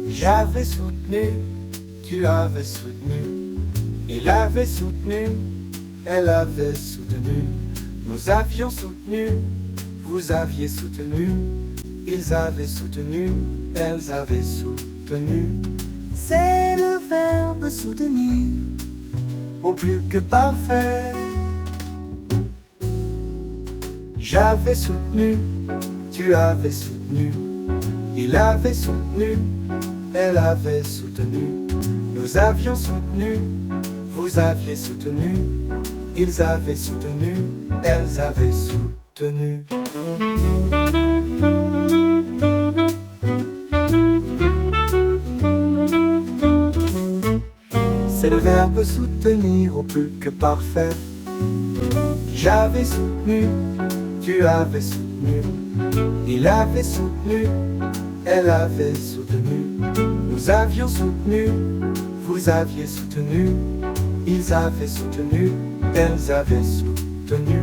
J'avais soutenu, tu avais soutenu, il avait soutenu, elle avait soutenu, nous avions soutenu, vous aviez soutenu, ils avaient soutenu, elles avaient soutenu. C'est le verbe soutenir, au plus que parfait. J'avais soutenu, tu avais soutenu, il avait soutenu, elle avait soutenu, nous avions soutenu, vous aviez soutenu, ils avaient soutenu, elles avaient soutenu. C'est le verbe soutenir au plus que parfait. J'avais soutenu, tu avais soutenu, il avait soutenu, elle avait soutenu, nous avions soutenu, vous aviez soutenu, ils avaient soutenu, elles avaient soutenu.